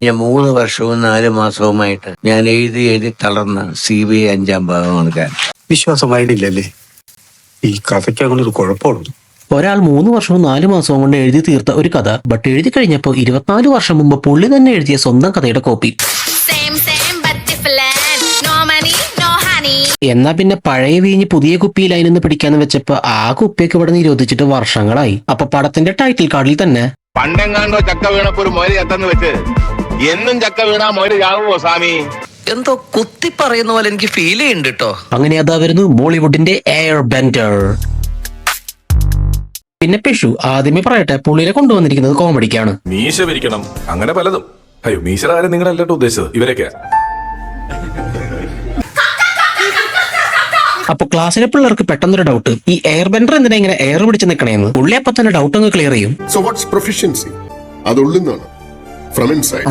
ഞാൻ 3 വർഷവും 4 മാസവുമായിട്ട് ഞാൻ എഴുതി തളർന്ന CBI 5ാം ഭാഗമാണ് കാരണം. വിശ്വാസമായിട്ടില്ലല്ലേ? ഈ കഥയ്ക്ക് അങ്ങനെ ഒരു കുഴപ്പമുണ്ട്. ഒരാൾ 3 വർഷവും 4 മാസവും കൊണ്ട് എഴുതി തീർത്ത ഒരു കഥ, ബട്ട് എഴുതി കഴിഞ്ഞപ്പോൾ 24 വർഷം മുമ്പ് പുള്ളി തന്നെ എഴുതിയ സ്വന്തം കഥയുടെ കോപ്പി. എന്നാ പിന്നെ പഴയ വീഞ്ഞ് പുതിയ കുപ്പിയിൽ അതിനൊന്ന് പിടിക്കാന്ന് വെച്ചപ്പോ ആ കുപ്പിയൊക്കെ ഇവിടെ നിരോധിച്ചിട്ട് വർഷങ്ങളായി. അപ്പൊ പടത്തിന്റെ ടൈറ്റിൽ കാർഡിൽ തന്നെ പണ്ടെങ്ങാണ്ടോ ചക്ക വീണപ്പോ ഒരു മൊയല് ചത്തെന്ന് വെച്ച് എന്നും ചക്ക വീണാ മൊയല് ചാവുമോ സ്വാമി? എന്തോ കുത്തി പറയുന്ന പോലെ എനിക്ക് ഫീൽ ചെയ്യുന്നുണ്ട് കേട്ടോ. അങ്ങനെ അതാ വരുന്നു ബോളിവുഡിന്റെ എയർ ബെൻഡർ. പിന്നെ പിഷു ആദ്യമേ പറയട്ടെ, പുള്ളിയെ കൊണ്ടുവന്നിരിക്കുന്നത് കോമഡിക്കാണ്. മീശ പിരിക്കണം, അങ്ങനെ പലതും. അയ്യോ, മീശയുടെ കാര്യം നിങ്ങളല്ലോ ഉദ്ദേശിച്ചത്, ഇവരൊക്കെ. അപ്പൊ ക്ലാസ്സിലെ പിള്ളേർക്ക് പെട്ടെന്നൊരു ഡൗട്ട്, ഈ എയർ ബെൻഡർ എന്തിനാ ഇങ്ങനെ എയർ പിടിച്ച് നിൽക്കണേന്ന്. പുള്ളി അപ്പൊ തന്നെ ഡൗട്ട് അങ്ങ് ക്ലിയർ ചെയ്യും.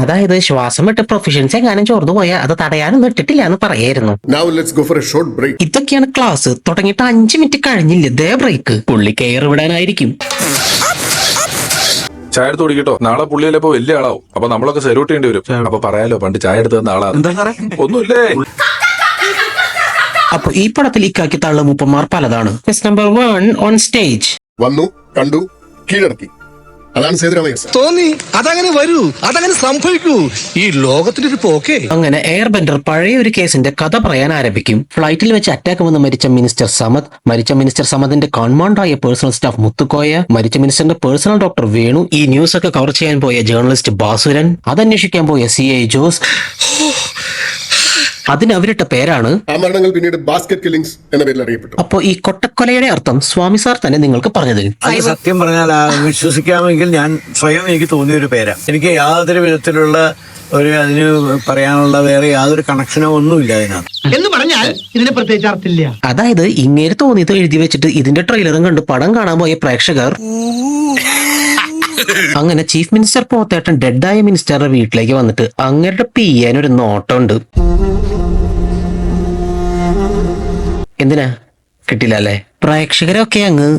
അതായത് ശ്വാസം വിട്ട് പ്രൊഫഷൻസി എങ്ങാനും ചോർന്നു പോയാൽ അത് തടയാനൊന്നും ഇട്ടിട്ടില്ല എന്ന് പറയായിരുന്നു. ഇതൊക്കെയാണ് ക്ലാസ് തുടങ്ങിയിട്ട് 5 മിനിറ്റ് കഴിഞ്ഞില്ല, ദേ ബ്രേക്ക്. പുള്ളിക്ക് എയർ വിടാനായിരിക്കും. ചായ എടുത്ത് കുടിക്കട്ടോ, നാളെ പുള്ളിയല്ലപ്പോ വലിയ ആളാവും. അപ്പൊ നമ്മളൊക്കെ സെലൂട്ട് ചെയ്യേണ്ടി വരും. അപ്പൊ പറയാലോ, പണ്ട് ചായ എടുത്ത് തന്ന ആളാണ്. ഒന്നുമില്ലേ. അപ്പൊ ഈ പടത്തിൽ ഇക്കാക്കി തള്ള മൂപ്പന്മാർ പലതാണ്. നമ്പർ 1 ഓൺ സ്റ്റേജ് വന്നു, കണ്ടു, കീഴടക്കി. അതാണ് സേതുരാമയ്യ സാർ. തോന്നി അതങ്ങനെ വരൂ, അതങ്ങനെ സംഭവിക്കൂ, ഈ ലോകത്തിന്റെ ഒരു പോക്കേ. അങ്ങനെ എയർ ബെൻഡർ പഴയ ഒരു കേസിന്റെ കഥ പറയാൻ ആരംഭിക്കും. ഫ്ലൈറ്റിൽ വെച്ച് അറ്റാക്ക് വന്ന് മരിച്ച മിനിസ്റ്റർ സമദ്, മരിച്ച മിനിസ്റ്റർ സമദിന്റെ കോൺമാണ്ടായ പേഴ്സണൽ സ്റ്റാഫ് മുത്തുക്കോയ, മരിച്ച മിനിസ്റ്ററിന്റെ പേഴ്സണൽ ഡോക്ടർ വേണു, ഈ ന്യൂസ് ഒക്കെ കവർ ചെയ്യാൻ പോയ ജേർണലിസ്റ്റ് ബാസുരൻ, അതന്വേഷിക്കാൻ പോയ CI ജോസ്. അതിന് അവരിട്ട പേരാണ് ആ മരണങ്ങൾ പിന്നീട് ബാസ്കറ്റ് കില്ലിംഗ്സ് എന്ന പേരിൽ അറിയപ്പെട്ടു. അപ്പോ ഈ കൊട്ടക്കൊലയുടെ അർത്ഥം സ്വാമി സാർ തന്നെ നിങ്ങൾക്ക് പറഞ്ഞു തരും. സത്യം പറഞ്ഞാൽ വിശ്വസിക്കാമെങ്കിൽ ഞാൻ സ്വയം എനിക്ക് തോന്നിയൊരു പേരാ. എനിക്ക് യാതൊരു വിധത്തിലുള്ള അതിന് പറയാനുള്ള വേറെ യാതൊരു കണക്ഷനോ ഒന്നുമില്ല അതിനകത്ത് എന്ന് പറഞ്ഞാൽ ഇതിന് പ്രത്യേകിച്ച് അർത്ഥമില്ല. അതായത് ഇങ്ങനെ തോന്നിയത് എഴുതി വെച്ചിട്ട് ഇതിന്റെ ട്രെയിലറും കണ്ട് പടം കാണാൻ പോയ പ്രേക്ഷകർ അങ്ങനെ ചീഫ് മിനിസ്റ്റർ പോത്തേട്ടൻ ഡെഡായ മിനിസ്റ്ററുടെ വീട്ടിലേക്ക് വന്നിട്ട് അങ്ങേരുടെ പിയാനൊരു നോട്ടമുണ്ട്. എന്തിനാ കിട്ടില്ല അല്ലേ? പ്രേക്ഷകരൊക്കെ അങ്ങ്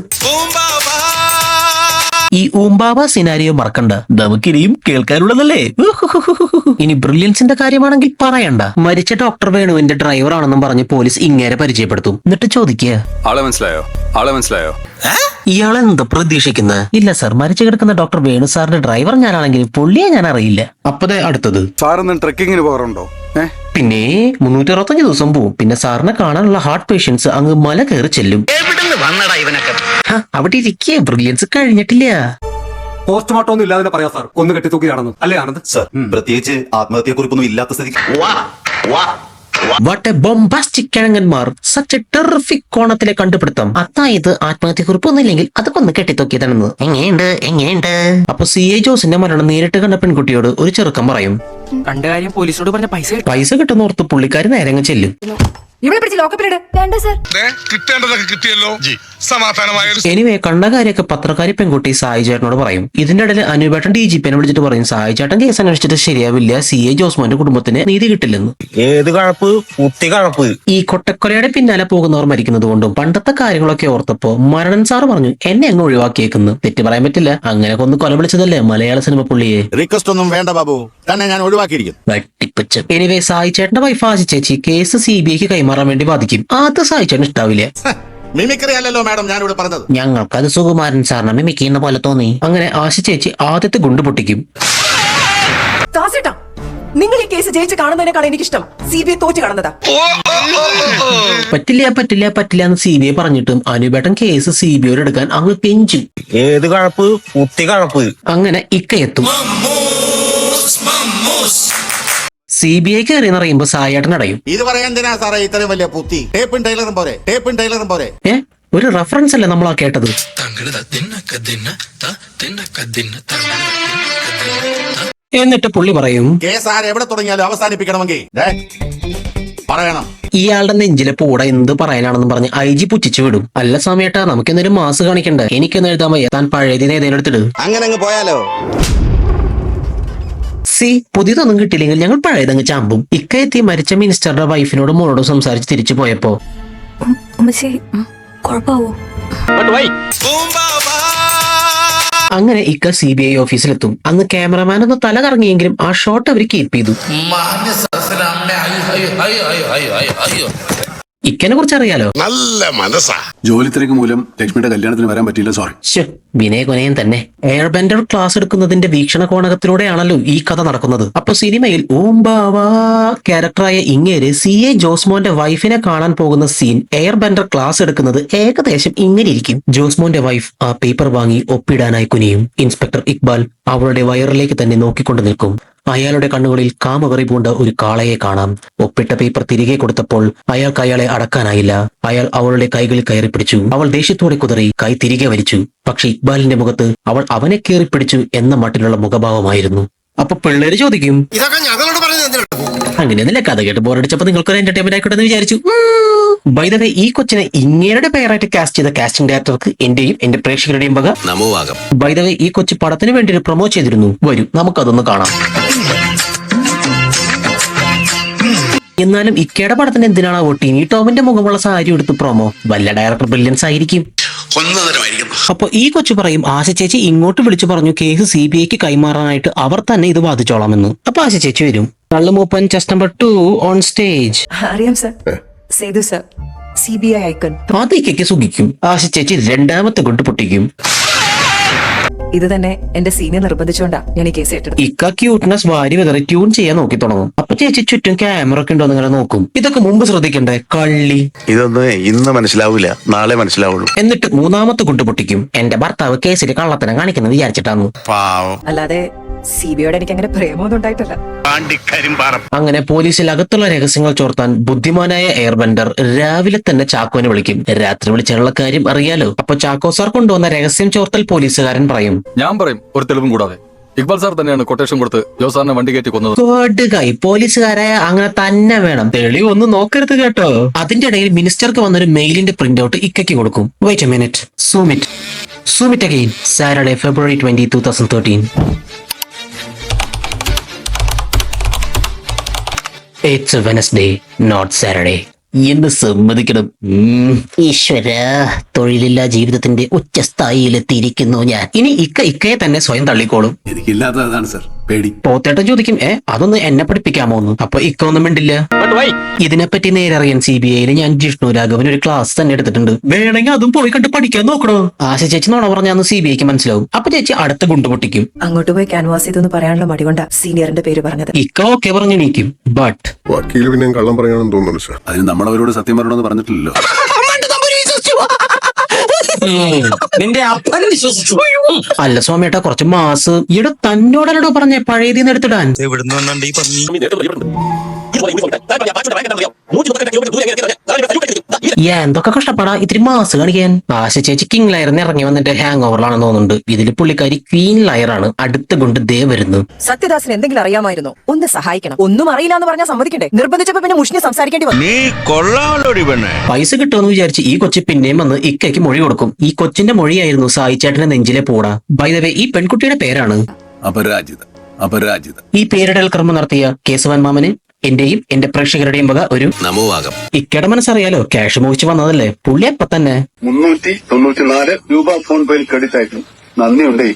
ഈ ഊമ്പാവ സിനാരിയോ മറക്കണ്ട, നമുക്കിനിയും കേൾക്കാനുള്ളതല്ലേ. ഇനി ബ്രില്യൻസിന്റെ കാര്യമാണെങ്കിൽ പറയണ്ട. മരിച്ച ഡോക്ടർ വേണുവിന്റെ ഡ്രൈവർ ആണെന്നും പറഞ്ഞ് പോലീസ് ഇങ്ങേരെ പരിചയപ്പെടുത്തും. എന്നിട്ട് ചോദിക്കുക, ആളെ മനസ്സിലായോ? ഇയാളെന്താ പ്രതീക്ഷിക്കുന്നത്? ഇല്ല സാർ, മരിച്ചു കിടക്കുന്ന ഡോക്ടർ വേണു സാറിന്റെ ഡ്രൈവർ ഞാനാണെങ്കിൽ പുള്ളിയെ ഞാൻ അറിയില്ല. അപ്പതേ അടുത്തത്, സാറൊന്നും ട്രെക്കിങ്ങിന് പോകാറുണ്ടോ? പിന്നെ 365 ദിവസം പോവും. പിന്നെ സാറിനെ കാണാനുള്ള ഹാർട്ട് പേഷ്യൻസ് അങ്ങ് മല കയറി ചെല്ലും. അവിടെ ഇരിക്കേ, ബ്രില്യൻസ് കഴിഞ്ഞിട്ടില്ല. പോസ്റ്റ്മോർട്ടം ഒന്നും ഇല്ലാതെ പറയാം സാർ, ഒന്ന് കെട്ടിത്തൂക്കിയാണെന്ന് അല്ലേ ആനന്ദ് സാർ? പ്രത്യേകിച്ച് ആത്മഹത്യയെക്കുറിപ്പൊന്നും ഇല്ലാത്ത സ്ഥിതിക്ക് വാട്ട് എ ബോംബാസ്റ്റിക് കിഴങ്ങന്മാർ, സച്ച് എ ടെറിഫിക് കോണത്തിലെ കണ്ടുപിടുത്തം. അതായത് ആത്മഹത്യക്കുറിപ്പൊന്നും ഇല്ലെങ്കിൽ അതൊക്കെ ഒന്ന് കെട്ടിത്തൊക്കിയതാണെന്ന്. എങ്ങനെയുണ്ട്? അപ്പൊ CI ജോസിന്റെ മരണം നേരിട്ട് കണ്ട പെൺകുട്ടിയോട് ഒരു ചെറുക്കം പറയും. കണ്ട കാര്യം പോലീസിനോട് പറഞ്ഞ പൈസ കിട്ടുന്ന ഓർത്ത് പുള്ളിക്കാരി നേരെ ചെല്ലും. എനിവേ കണ്ട കാര്യമൊക്കെ പത്രക്കാരി പെൺകുട്ടി സായി ചേട്ടനോട് പറയും. ഇതിന്റെ ഇടയിൽ അനുപേട്ടൻ DGPനെ വിളിച്ചിട്ട് പറയും, സായി ചേട്ടൻ കേസ് അന്വേഷിച്ചിട്ട് ശരിയാവില്ല, CI ജോസ്മോന്റെ കുടുംബത്തിന് നീതി കിട്ടില്ലെന്ന്. ഏത് കഴപ്പ്, കുട്ടി കഴപ്പ്. ഈ കൊട്ടക്കൊലയുടെ പിന്നാലെ പോകുന്നവർ മരിക്കുന്നത് കൊണ്ടും പണ്ടത്തെ കാര്യങ്ങളൊക്കെ ഓർത്തപ്പോ മരണൻ സാറ് പറഞ്ഞു, എന്നെ അങ്ങ് ഒഴിവാക്കിയേക്കുന്നു. തെറ്റ് പറയാൻ പറ്റില്ല, അങ്ങനെ കൊന്ന് കൊല വിളിച്ചതല്ലേ മലയാള സിനിമ പുള്ളിയെ. റിക്വസ്റ്റ് ഒന്നും വേണ്ട ബാബു, തന്നെ ഞാൻ ഒഴിവാക്കിയിരിക്കുന്നു. വെട്ടിപ്പിച്ച്. എനിവേ സായി ചേട്ടന്റെ വൈഫ് ആശി ചേച്ചി കേസ് CBIക്ക് കൈമാറാൻ വേണ്ടി ബാധിക്കും. അത് സായി ചേട്ടൻ ഇഷ്ടാവില്ല. മിമിക്രി അല്ലല്ലോ മാഡം ഞാൻ ഇവിടെ പറഞ്ഞത്. ഞങ്ങൾക്കത് സുകുമാരൻ സാറിനെ മിമിക്കുന്ന പോലെ തോന്നി. അങ്ങനെ ആശി ചേച്ചി ആദ്യത്തെ ഗുണ്ട് പൊട്ടിക്കും. നിങ്ങൾ ഈ കേസ് ജയിച്ച് കാണുന്നതിനേക്കാൾ എനിക്കിഷ്ടം CBI തോറ്റ് കാണുന്നതാ. പറ്റില്ല എന്ന് CBI പറഞ്ഞിട്ടും അനുപേട്ടൻ കേസ് CBIയോട് എടുക്കാൻ അങ്ങ് പെഞ്ചും. ഏത് കഴപ്പ്, കുട്ടി കഴപ്പ്. അങ്ങനെ ഇക്കയെത്തും. CBI കയറിയെന്നറിയുമ്പോ സായേട്ടൻ അടയും. ഇത് പറയാൻ എന്തിനാ സാറേ ഇത്രയും വലിയ പുത്തി? ടേപ്പും ടൈലറും പോരെ. ഒരു റെഫറൻസ് അല്ലേ നമ്മളാ കേട്ടത്. എന്നിട്ട് പുള്ളി പറയും, കേസ് ആരെവിടെ തുടങ്ങിയാലും അവസാനിപ്പിക്കണമെങ്കിൽ പറയണം. ഇയാളുടെ നെഞ്ചിലെ പൂട എന്ത് പറയാനാണെന്ന് പറഞ്ഞ് IG പുച്ഛിച്ചു വിടും. അല്ല സമയട്ടാ, നമുക്കെന്നൊരു മാസ് കാണിക്കണ്ടേ? എനിക്കൊന്നും എഴുതാൻ വയ്യ, താൻ പഴയതിനെ ഏതെങ്കിലും എടുത്തിട്. അങ്ങനെ പോയാലോ? പുതിയതൊന്നും കിട്ടിയില്ലെങ്കിൽ ഞങ്ങൾ പഴയതങ്ങ് ചാമ്പും. ഇക്കയെത്തി മരിച്ച മിനിസ്റ്ററുടെ വൈഫിനോടും മോളോടും സംസാരിച്ച് തിരിച്ചു പോയപ്പോ അങ്ങനെ ഇക്ക CBI ഓഫീസിലെത്തും. അന്ന് ക്യാമറമാൻ ഒന്ന് തല കറങ്ങിയെങ്കിലും ആ ഷോട്ട് അവർ കീപ്പ് ചെയ്തു. ഇക്കനെ കുറിച്ച് അറിയാലോ. നല്ല മനസ്സാ. ജോലി തിരക്ക് മൂലം ലക്ഷ്മിയുടെ കല്യാണത്തിന് വരാൻ പറ്റിയില്ല, സോറി. വിനയകൊനയൻ തന്നെ. എയർ ബെൻഡർ ക്ലാസ് എടുക്കുന്നതിന്റെ വീക്ഷണകോണകത്തിലൂടെയാണല്ലോ ഈ കഥ നടക്കുന്നത്. അപ്പൊ സിനിമയിൽ ഓംബാവാ ക്യാരക്ടറായ ഇങ്ങേര് CA ജോസ്മോന്റെ വൈഫിനെ കാണാൻ പോകുന്ന സീൻ എയർ ബെൻഡർ ക്ലാസ് എടുക്കുന്നത് ഏകദേശം ഇങ്ങനെ ഇരിക്കും. ജോസ്മോന്റെ വൈഫ് ആ പേപ്പർ വാങ്ങി ഒപ്പിടാനായി കുനിയും. ഇൻസ്പെക്ടർ ഇക്ബാൽ അവളുടെ വയറിലേക്ക് തന്നെ നോക്കിക്കൊണ്ട് നിൽക്കും. അയാളുടെ കണ്ണുകളിൽ കാമവെറി പൂണ്ട ഒരു കാളയെ കാണാം. ഒപ്പിട്ട പേപ്പർ തിരികെ കൊടുത്തപ്പോൾ അയാൾക്ക് അയാളെ അടക്കാനായില്ല. അയാൾ അവളുടെ കൈകളിൽ കയറി പിടിച്ചു. അവൾ ദേഷ്യത്തോടെ കുതറി കൈ തിരികെ വലിച്ചു. പക്ഷെ ഇക്ബാലിന്റെ മുഖത്ത് അവൾ അവനെ കയറി പിടിച്ചു എന്ന മട്ടിലുള്ള മുഖഭാവമായിരുന്നു. അപ്പൊ പിള്ളേര് ചോദിക്കും, ഇതൊക്കെ ഞങ്ങളോട് പറഞ്ഞത് അങ്ങനെയൊന്നുമില്ല, കഥ കേട്ട് ബോറടിച്ചപ്പോ നിങ്ങൾക്കൊരു എന്റർടൈൻമെന്റ് ആയിക്കോട്ടെ എന്ന് വിചാരിച്ചു. ബൈ ദ വേ, ഈ കൊച്ചിനെ ഇങ്ങേരുടെ പേരായിട്ട് കാസ്റ്റ് ചെയ്ത കാസ്റ്റിംഗ് ഡയറക്ടർക്ക് എന്റെയും എന്റെ പ്രേക്ഷകരുടെയും വക നമോവാകം. ബൈ ദ വേ, ഈ കൊച്ചു പടത്തിന് വേണ്ടി ഒരു പ്രൊമോ ചെയ്തിരുന്നു. വരൂ നമുക്കതൊന്ന് കാണാം. എന്നാലും ഇക്കയുടെ പടത്തിന് എന്തിനാണോ ടിനി ടോമിന്റെ മുഖമുള്ള സാരി എടുത്ത് പ്രൊമോ? വല്ല ഡയറക്ടർ ബ്രില്യൻസ് ആയിരിക്കും. അപ്പൊ ഈ കൊച്ചു പറയും, ആശ ചേച്ചി ഇങ്ങോട്ട് വിളിച്ചു പറഞ്ഞു കേസ് CBIക്ക് കൈമാറാനായിട്ട് അവർ തന്നെ ഇത് വാദിച്ചോളാമെന്ന്. അപ്പൊ ആശ ചേച്ചി വരും. കള്ളുമൂപ്പൻ ചെസ്റ്റ് നമ്പർ 2 ഓൺ സ്റ്റേജ്. അറിയാം sir. Sethu sir, CBI icon. ആദ്യക്ക് സുഖിക്കും. ആശ ചേച്ചി രണ്ടാമത്തെ കൊണ്ട് പൊട്ടിക്കും. ഇത് തന്നെ എന്റെ സീനിയർ നിർബന്ധിച്ചുകൊണ്ടാ ഞാൻ ഈ കേസ് ഏറ്റെടുത്തത്. ഇക്ക ക്യൂട്ട്നെസ് വാരി വിതറി ട്യൂൺ ചെയ്യാൻ നോക്കി തുടങ്ങും. അപ്പൊ ചേച്ചി ചുറ്റും ക്യാമറ ഒക്കെ ഉണ്ടോ നിങ്ങളെ നോക്കും. ഇതൊക്കെ മുമ്പ് ശ്രദ്ധിക്കണ്ടേ? കള്ളി. ഇതൊന്നും ഇന്ന് മനസ്സിലാവൂല, നാളെ മനസ്സിലാവുള്ളൂ. എന്നിട്ട് മൂന്നാമത്തെ കൊണ്ട് പൊട്ടിക്കും. എന്റെ ഭർത്താവ് കേസിൽ കള്ളത്തനം കാണിക്കുന്നത് വിചാരിച്ചിട്ടാണ്. അല്ലാതെ CBIയോട് എനിക്ക് അങ്ങനെ പ്രേമൊന്നും ഉണ്ടായിട്ടില്ല. അങ്ങനെ പോലീസിൽ അകത്തുള്ള രഹസ്യങ്ങൾ ചോർത്താൻ ബുദ്ധിമാനായ എയർബെൻഡർ രാവിലെ തന്നെ ചാക്കോനെ വിളിക്കും. രാത്രി വിളിച്ചാലുള്ള കാര്യം അറിയാലോ. അപ്പൊ ചാക്കോ സാർ കൊണ്ടുവന്ന രഹസ്യം ചോർത്തൽ പോലീസുകാരൻ പറയും, ഞാൻ പറയും ഒരു തെളിവും കൂടാതെ ഇക്ബാൽ സാർ തന്നെയാണ് കൊട്ടേഷൻ കൊടുത്ത് ജോസാറിനെ വണ്ടി കയറ്റി കൊന്നത്. കൊടുകായി പോലീസുകാരായ അങ്ങനെ തന്നെ വേണം. തെളിവൊന്നും നോക്കരുത് കേട്ടോ. അതിന്റെ ഇടയിൽ മിനിസ്റ്റർക്ക് വന്നൊരു മെയിലിന്റെ പ്രിന്റ് ഔട്ട് ഇക്കയ്ക്ക് കൊടുക്കും. Wait a minute. Zoom it again. Saturday February 20, 2013. It's a Wednesday, not Saturday. എന്ന് സമ്മതിക്കണം. ഈശ്വര, തൊഴിലില്ലാ ജീവിതത്തിന്റെ ഉച്ചസ്ഥായിയിലെത്തിയിരിക്കുന്നു ഞാൻ. ഇനി ഇക്കയെ തന്നെ സ്വയം തള്ളിക്കോളും. എനിക്കില്ലാത്തതാണ് സർ, പേടി. പോത്തേട്ടൻ ചോദിക്കും, അതൊന്ന് എന്നെ പഠിപ്പിക്കാമോന്ന്. അപ്പൊ ഇക്ക ഒന്നും മിണ്ടില്ല. ഇതിനെപ്പറ്റി നേരറിയാൻ CBIയിൽ ഞാൻ ജിഷ്ണു രാഘവൻ ഒരു ക്ലാസ് തന്നെ എടുത്തിട്ടുണ്ട്. വേണമെങ്കിൽ അതും പോയി കണ്ട് പഠിക്കാൻ നോക്കണോ. ആശ ചേച്ചി നോണ പറഞ്ഞാന്ന് CBIക്ക് മനസ്സിലാവും. അപ്പൊ ചേച്ചി അടുത്ത ഗുണ്ട് പൊട്ടിക്കും. അങ്ങോട്ട് പോയി ക്യാൻവാസ് ചെയ്തെന്ന് പറയാനുള്ള മടികൊണ്ടാ സീനിയറിന്റെ പേര് പറഞ്ഞത്. ഇക്ക ഓക്കെ പറഞ്ഞെണീക്കും. ബട്ട് വക്കീല് പിന്നെ കള്ളം പറയാണെന്ന് തോന്നുന്നു സാർ. അതിന് നമ്മളവരോട് സത്യം പറയണമെന്ന് പറഞ്ഞിട്ടില്ലല്ലോ. നിന്റെ അപ്പൻ വിശ്വസിച്ചു. അല്ല സ്വാമിയേട്ടാ, കുറച്ച് മാസ് ഇവിടെ തന്നോടല്ലോ പറഞ്ഞേ പഴയതിന്ന് എടുത്തിടാൻ. എന്തൊക്കെ കഷ്ടപ്പാടാ ഇത്തിരി മാസ് കാണിക്കാൻ. ആശ ചേച്ചി കിങ് ലയറിന് ഇറങ്ങി വന്നിട്ട് ഹാങ് ഓവറിലാണെന്ന് തോന്നുന്നുണ്ട്. ഇതിൽ പുള്ളിക്കാരി ക്വീൻ ലയറാണ്. അടുത്ത കൊണ്ട് ദേ വരുന്നു. സത്യദാസിന് എന്തെങ്കിലും അറിയാമായിരുന്നോ? ഒന്ന് സഹായിക്കണം. ഒന്നും അറിയില്ല എന്ന് പറഞ്ഞാൽ സമ്മതിക്കണ്ടേ? നിർബന്ധിച്ചപ്പോ പിന്നെ മുഷ്ണി സംസാരിക്കേണ്ടി വന്നു. നീ കൊള്ളാമല്ലോടി പെണ്ണെ. പൈസ കിട്ടുമെന്ന് വിചാരിച്ച് ഈ കൊച്ചി പിന്നെയും വന്ന് ഇക്കയ്ക്ക് മൊഴി കൊടുക്കും. ഈ കൊച്ചിന്റെ മൊഴിയായിരുന്നു സായിച്ചേട്ടന്റെ നെഞ്ചിലെ പൂട. ബൈ ദ വേ, ഈ പെൺകുട്ടിയുടെ പേരാണ് അപരാജിത. ഈ പേരിടൽ കർമ്മം നടത്തിയ കേശവൻ മാമന് എന്റെയും എന്റെ പ്രേക്ഷകരുടെയും വക ഒരു നമോവാകം. ഇക്കയുടെ മനസ്സറിയാലോ, ക്യാഷ് മോഹിച്ച് വന്നതല്ലേ. പുള്ളി അപ്പൊ തന്നെ 394 രൂപ ഫോൺ പേയിൽ ക്രെഡിറ്റ് ആയിട്ടും നന്ദിയുണ്ടേ.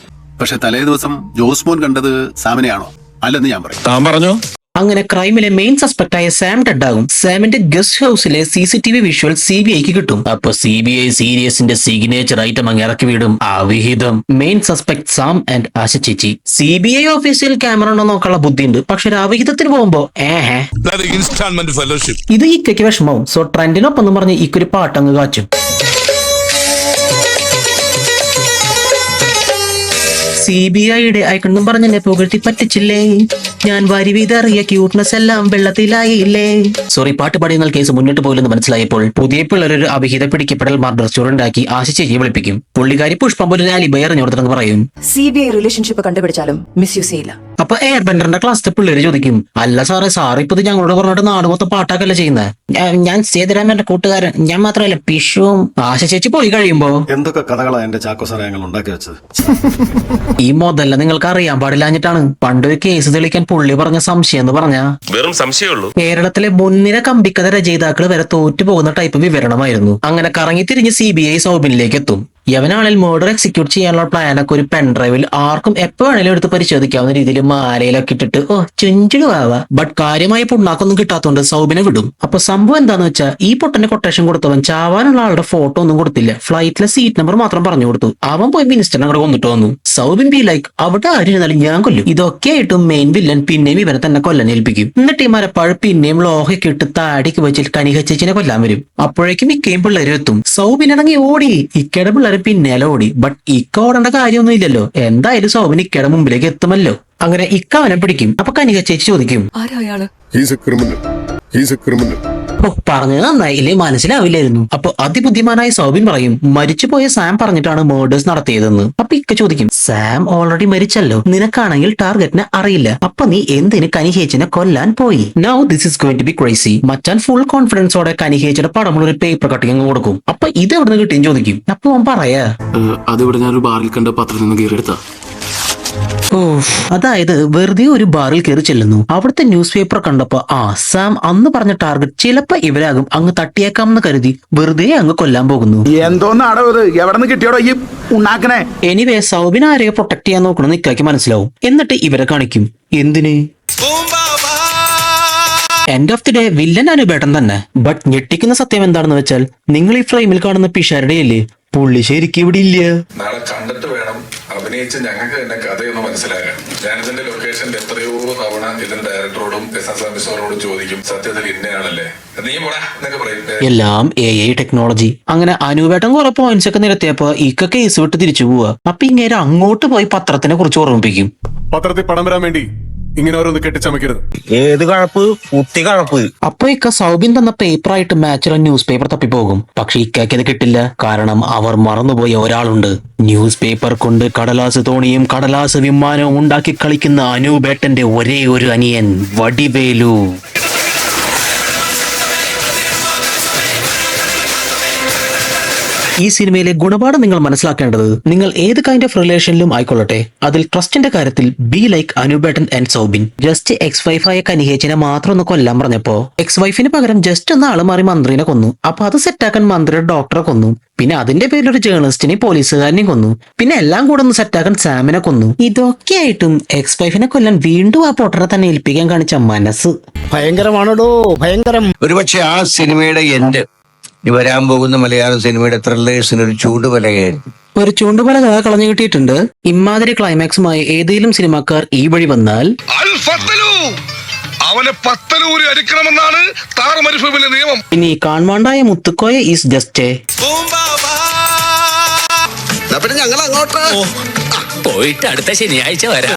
പക്ഷെ തലേ ദിവസം ജോസ്മോൻ കണ്ടത് സാമിനെയാണോ? അല്ലെന്ന് ഞാൻ പറയും. താൻ പറഞ്ഞോ? അങ്ങനെ ക്രൈമിലെ മെയിൻ സസ്പെക്ടായ സാം ഡെഡ് ആകും. സാമിന്റെ ഗസ്റ്റ് ഹൌസിലെ CCTV വിഷ്വൽ CBIക്ക് കിട്ടും. അപ്പൊ CBI സീരിയസിന്റെ സിഗ്നേച്ചർ ഐറ്റം അങ്ങ് ഇറക്കി വിടും. അവിഹിതം. മെയിൻ സസ്പെക്ട് സാം ആൻഡ് ആശ ചേച്ചി. CBI ഓഫീസിൽ ക്യാമറ ഉണ്ടോ നോക്കാനുള്ള ബുദ്ധിയുണ്ട്. പക്ഷെ ഒരു അവിഹിതത്തിന് പോകുമ്പോ ഇത് ഇക്കയ്ക്ക് വിഷമാവും. സോ ട്രെൻഡിനൊപ്പം എന്ന് പറഞ്ഞ് ഇക്കൊരു പാട്ടങ്ങ് കാച്ചും. CBIയുടെ ഐക്കണെന്നും പറഞ്ഞെന്നെ പുകഴ്ത്തി പറ്റിച്ചില്ലേ. ഞാൻ വരി വിതറിയ ക്യൂട്ട്നെസ് എല്ലാം വെള്ളത്തിലായില്ലേ. സോറി, പാട്ട് പാടിയെന്നാൽ കേസ് മുന്നോട്ട് പോയില്ലെന്ന് മനസ്സിലായപ്പോൾ പുതിയ പിള്ളേരൊരു അവിഹിത പിടിക്കപ്പെടൽ മർഡർ സ്റ്റോറി ഉണ്ടാക്കി ആശ ചേച്ചിയെ വിളിപ്പിക്കും. പുള്ളിക്കാരി പുഷ്പം പോലെ ആലിബൈ അറിഞ്ഞോടത്തെന്ന് പറയും. CBI റിലേഷൻഷിപ്പ് കണ്ടുപിടിച്ചാലും മിസ്യൂസ് ചെയ്യില്ല. അപ്പൊ എയർ ബെൻഡറിന്റെ ക്ലാസ്സിലെ പിള്ളേര് ചോദിക്കും, അല്ല സാറ് ഇപ്പൊ ഇത് ഞങ്ങളോട് പറഞ്ഞിട്ട് നാട് മൊത്തം പാട്ടാക്കല്ല ചെയ്യുന്നത്. ഞാൻ സേതുരാമന്റെ കൂട്ടുകാരൻ, ഞാൻ മാത്രമല്ല പിഷുവും. ആശ ചേച്ചി പോയി കഴിയുമ്പോ എന്തൊക്കെ കഥകളാണ് എന്റെ ചാക്കോ സാറേ ഞങ്ങൾ ഉണ്ടാക്കി വെച്ചത്. ഈ മോതല്ല നിങ്ങൾക്ക് അറിയാൻ പാടില്ലാഞ്ഞിട്ടാണ്. പണ്ടൊരു കേസ് തെളിയിക്കാൻ പുള്ളി പറഞ്ഞ സംശയം എന്ന് പറഞ്ഞ വെറും സംശയമുള്ളൂ. കേരളത്തിലെ മുൻനിര കമ്പിക്കഥ രചയിതാക്കൾ വരെ തോറ്റു പോകുന്ന ടൈപ്പ് വിവരണമായിരുന്നു. അങ്ങനെ കറങ്ങി തിരിഞ്ഞ് CBI സൗബിനിലേക്ക് എത്തും. യവനാളിൽ മർഡർ എക്സിക്യൂട്ട് ചെയ്യാനുള്ള പ്ലാനൊക്കെ ഒരു പെൻഡ്രൈവിൽ ആർക്കും എപ്പോ വേണേലും എടുത്ത് പരിശോധിക്കാവുന്ന രീതിയിൽ മാലയിലൊക്കെ ഇട്ടിട്ട് ചുഞ്ചിടുവാ. ബട്ട് കാര്യമായ പുണ്ണാക്കൊന്നും കിട്ടാത്തോണ്ട് സൗബിനെ വിടും. അപ്പൊ സംഭവം എന്താന്ന് വെച്ചാൽ ഈ പൊട്ടന്റെ കൊട്ടേഷൻ കൊടുത്തവൻ ചാവാനുള്ള ആളുടെ ഫോട്ടോ ഒന്നും കൊടുത്തില്ല, ഫ്ലൈറ്റിലെ സീറ്റ് നമ്പർ മാത്രം പറഞ്ഞു കൊടുത്തു. അവൻ പോയി മിനിസ്റ്ററിനെ അങ്ങോട്ട് കൊന്നിട്ട് വന്നു. സൗബിൻ ബി ലൈക്ക് അവിടെ ആയിരുന്നാലും ഞാൻ കൊല്ലും. ഇതൊക്കെ ആയിട്ടും മെയിൻ വില്ലൻ പിന്നെയും ഇവനെ തന്നെ കൊല്ലാൻ ഏൽപ്പിക്കും. എന്നിട്ട് ഈ മരപ്പാഴ് പിന്നെയും ലോഹയ്ക്ക് ഇട്ട് താടിക്ക് വെച്ചിട്ട് കനിക ചേച്ചിനെ കൊല്ലാൻ വരും. അപ്പോഴേക്കും ഇക്കയും പിള്ളേരും എത്തും. സൗബിനാണെങ്കിൽ ഓടി, ഇക്കയുടെ പിള്ളേർ പിന്നാലെ ഓടി. ബട്ട് ഇക്ക ഓടേണ്ട കാര്യമൊന്നും ഇല്ലല്ലോ, എന്തായാലും സൗബിൻ ഇക്കയുടെ മുമ്പിലേക്ക് എത്തുമല്ലോ. അങ്ങനെ ഇക്ക അവനെ പിടിക്കും. അപ്പൊ കനിക ചേച്ചി ചോദിക്കും, പറഞ്ഞത് നന്നായി, ഇല്ലേ മനസ്സിലാവില്ലായിരുന്നു. അപ്പൊ അതിബുദ്ധിമാനായ സൗബിൻ പറയും, മരിച്ചുപോയ സാം പറഞ്ഞിട്ടാണ് മേർഡേഴ്സ് നടത്തിയതെന്ന്. അപ്പൊ ഇക്ക ചോദിക്കും, സാം ഓൾറെഡി മരിച്ചല്ലോ, നിനക്കാണെങ്കിൽ ടാർഗറ്റിനെ അറിയില്ല, അപ്പൊ നീ എന്തിന് കനിഹേച്ചിനെ കൊല്ലാൻ പോയി? Now this is going to be crazy. മച്ചാൻ ഫുൾ കോൺഫിഡൻസോടെ കനിഹേച്ചിയുടെ പടമുള്ള ഒരു പേപ്പർ കട്ടിങ് കൊടുക്കും. അപ്പൊ ഇത് എവിടെ നിന്ന് കിട്ടിയെന്ന് ചോദിക്കും. അപ്പൊ അവൻ പറയാ, അതിവിടെ ഞാനൊരു ബാറിൽ കണ്ട പത്രത്തിൽ നിന്ന് കീറിയെടുത്ത. അതായത് വെറുതെ ഒരു ബാറിൽ കയറി ചെല്ലുന്നു. അവിടുത്തെ ന്യൂസ് പേപ്പർ കണ്ടപ്പോ സാം അന്ന് പറഞ്ഞ ടാർഗറ്റ് ചിലപ്പോ ഇവരാകും, അങ്ങ് തട്ടിയേക്കാമെന്ന് കരുതി വെറുതെ അങ്ങ് കൊല്ലാൻ പോകുന്നു. എന്തോന്നാടോ ഇത്, എവിടെ നിന്ന് കിട്ടിയോടോ ഈ ഉണ്ടാക്കണേ? എനിവേ സൗബിൻ ആരെയോ പ്രൊട്ടക്ട് ചെയ്യാൻ നോക്കണമെന്ന് ഇക്കാക്ക് മനസ്സിലാവും. എന്നിട്ട് ഇവരെ കാണിക്കും. എന്തിന്? End of the day villain അനുബേട്ടൻ തന്നെ. ബട്ട് ഞെട്ടിക്കുന്ന സത്യം എന്താണെന്ന് വെച്ചാൽ, നിങ്ങൾ ഈ ഫ്രെയിമിൽ കാണുന്ന പിഷാരുടെ ഇല്ലേ, പുള്ളി ശരിക്കും ഇവിടെ ഇല്ല. നാളെ കണ്ടിട്ട് വേണം അഭിനയിച്ച് ഞങ്ങൾക്ക് തന്നെ കഥയൊന്ന് മനസ്സിലാക്കാൻ. ഞാനിതിന്റെ ലൊക്കേഷനിൽ എത്രയോ തവണ ഇതിന്റെ ഡയറക്ടറോടും ബിസിനസ് ഓഫീസറോടും ചോദിക്കും, സത്യത്തിൽ ഇന്നയാളല്ലേ നീ പോടാ എന്നൊക്കെ പറയും. എല്ലാം AI ടെക്നോളജി. അങ്ങനെ അനുവേട്ടൻ കുറെ പോയിന്റ്സ് ഒക്കെ നിരത്തിയപ്പോ ഇക്ക കേസ് വിട്ട് തിരിച്ചു പോവാ. അപ്പൊ ഇങ്ങനെ അങ്ങോട്ട് പോയി പത്രത്തിനെ കുറിച്ച് ഓർമ്മിപ്പിക്കും. പത്രത്തിൽ പണം വരാൻ വേണ്ടി ഇങ്ങനെ ഓരോന്ന് കെട്ടിച്ചമക്കരുത്. ഏത് കഴപ്പ്? കുട്ടി കഴപ്പ്. അപ്പൊ ഇക്ക സൗബിൻ തന്ന പേപ്പറായിട്ട് മാച്ചുള്ള ന്യൂസ് പേപ്പർ തപ്പിപ്പോകും. പക്ഷെ ഇക്കയ്ക്ക് അത് കിട്ടില്ല. കാരണം അവർ മറന്നുപോയ ഒരാളുണ്ട്. ന്യൂസ് പേപ്പർ കൊണ്ട് കടലാസ് തോണിയും കടലാസ് വിമാനവും ഉണ്ടാക്കി കളിക്കുന്ന അനുബേട്ടന്റെ ഒരേ ഒരു അനിയൻ വടിവേലു. ഈ സിനിമയിലെ ഗുണപാഠം നിങ്ങൾ മനസ്സിലാക്കേണ്ടത്, നിങ്ങൾ ഏത് കൈൻഡ് ഓഫ് റിലേഷനിലും ആയിക്കൊള്ളട്ടെ, അതിൽ ട്രസ്റ്റിന്റെ കാര്യത്തിൽ ബി ലൈക്ക് അനുബേട്ടൻ ആൻഡ് സൗബിൻ. ജസ്റ്റ് എക്സ് വൈഫായ കനിഹേച്ചിനെ മാത്രം ഒന്ന് കൊല്ലാൻ പറഞ്ഞപ്പോ എക്സ് വൈഫിന് പകരം ജസ്റ്റ് ഒന്ന് ആള് മാറി മന്ത്രിനെ കൊന്നു. അപ്പൊ അത് സെറ്റാക്കാൻ മന്ത്രിയുടെ ഡോക്ടറെ കൊന്നു. പിന്നെ അതിന്റെ പേരിൽ ഒരു ജേർണലിസ്റ്റിനെയും പോലീസുകാരനെയും കൊന്നു. പിന്നെ എല്ലാം കൂടെ ഒന്ന് സെറ്റാക്കാൻ സാമിനെ കൊന്നു. ഇതൊക്കെ ആയിട്ടും എക്സ് വൈഫിനെ കൊല്ലാൻ വീണ്ടും ആ പൊട്ടനെ തന്നെ ഏൽപ്പിക്കാൻ കാണിച്ച മനസ്സ് ഭയങ്കരമാണോ? ഭയങ്കരം. ഒരുപക്ഷെ ആ സിനിമയുടെ എൻഡ് ഈ വരാൻ പോകുന്ന മലയാള സിനിമയുടെ ത്രില്ലേഴ്സിന് ഒരു ചൂടുവലയായിരിക്കും. ഒരു ചൂണ്ടുപല കഥ കളഞ്ഞു കിട്ടിയിട്ടുണ്ട്. ഇമാതിരി ക്ലൈമാക്സുമായി ഏതെങ്കിലും സിനിമാക്കാർ ഈ വഴി വന്നാൽ അവനെ പത്തലൂരി അരിക്കണമെന്നാണ് താറമരുഭൂമിയിലെ നിയമം. ഇനി കാണാണ്ടായ മുത്തുക്കോയ ഈസ് ജസ്റ്റ് ഞങ്ങൾ അങ്ങോട്ട് പോയിട്ട് അടുത്ത ശനിയാഴ്ച വരാം.